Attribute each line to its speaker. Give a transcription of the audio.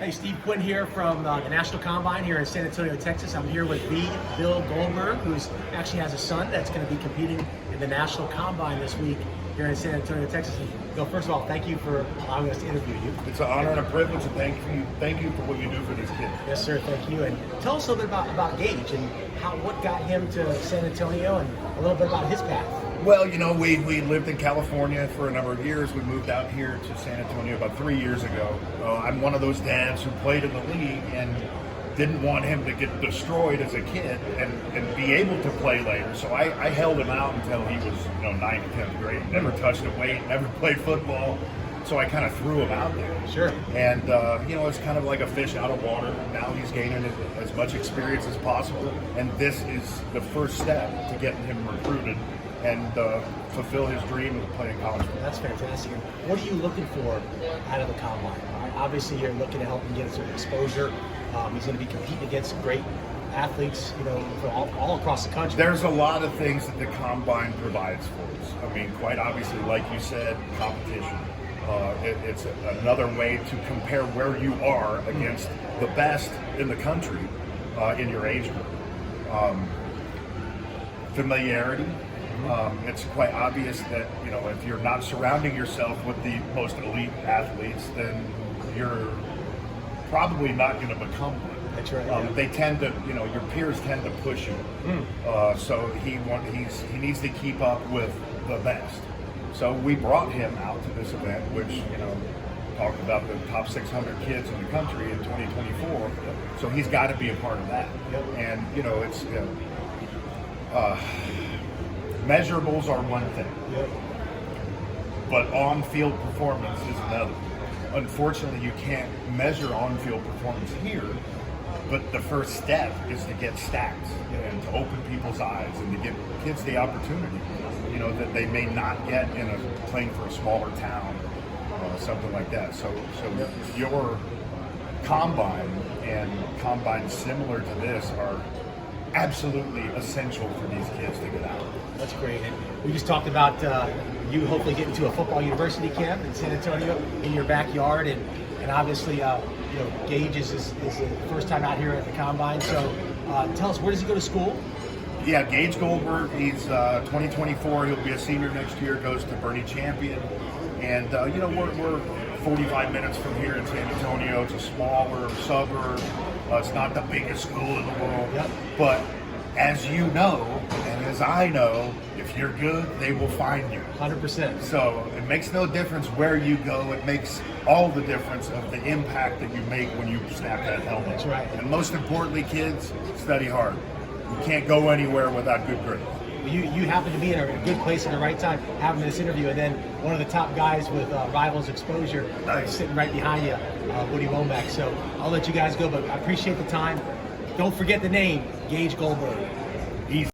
Speaker 1: Hey, Steve, Quinn here from the National Combine here in San Antonio, Texas. I'm here with Bill Goldberg, who actually has a son that's going to be competing in the National Combine this week here in San Antonio, Texas. And Bill, first of all, thank you for allowing us to interview you.
Speaker 2: It's an honor and a privilege, and thank you for what you do for these kids.
Speaker 1: Yes, sir. Thank you. And tell us a little bit about Gage and what got him to San Antonio, and a little bit about his path.
Speaker 2: Well, you know, we lived in California for a number of years. We moved out here to San Antonio about 3 years ago. I'm one of those dads who played in the league and didn't want him to get destroyed as a kid and be able to play later. So I held him out until he was, 9th, 10th grade. Never touched a weight, never played football. So I kind of threw him out there.
Speaker 1: Sure.
Speaker 2: And, it's kind of like a fish out of water. Now he's gaining as much experience as possible. And this is the first step to getting him recruited and fulfill his dream of playing college football.
Speaker 1: That's fantastic. What are you looking for out of the combine? Obviously, you're looking to help him get some exposure. He's going to be competing against some great athletes, all across the country.
Speaker 2: There's a lot of things that the combine provides for us. I mean, quite obviously, like you said, competition. It's another way to compare where you are against the best in the country in your age group. Familiarity. It's quite obvious that, if you're not surrounding yourself with the most elite athletes, then you're probably not going to become one.
Speaker 1: That's right.
Speaker 2: They tend to, your peers tend to push you. So he needs to keep up with the best. So we brought him out to this event, which, talked about the top 600 kids in the country in 2024. So he's got to be a part of that.
Speaker 1: Yep.
Speaker 2: And, it's... measurables are one thing, but on-field performance is another. Unfortunately, you can't measure on-field performance here, but the first step is to get stats and to open people's eyes and to give kids the opportunity, that they may not get in playing for a smaller town, something like that. So your combine and combines similar to this are absolutely essential for these kids to get out.
Speaker 1: That's great. And we just talked about you hopefully getting to a football university camp in San Antonio in your backyard, and obviously, Gage is the first time out here at the combine. So tell us, where does he go to school?
Speaker 2: Yeah, Gage Goldberg. He's 2024. He'll be a senior next year. Goes to Bernie Champion, and we're 45 minutes from here in San Antonio. It's a smaller suburb. It's not the biggest school in the world, but as you know, and as I know, if you're good, they will find you.
Speaker 1: 100%.
Speaker 2: So it makes no difference where you go. It makes all the difference of the impact that you make when you snap that helmet.
Speaker 1: That's right.
Speaker 2: And most importantly, kids, study hard. You can't go anywhere without good grades.
Speaker 1: You happen to be in a good place at the right time having this interview, and then one of the top guys with Rivals Exposure sitting right behind you, Woody Womack. So I'll let you guys go, but I appreciate the time. Don't forget the name, Gage Goldberg.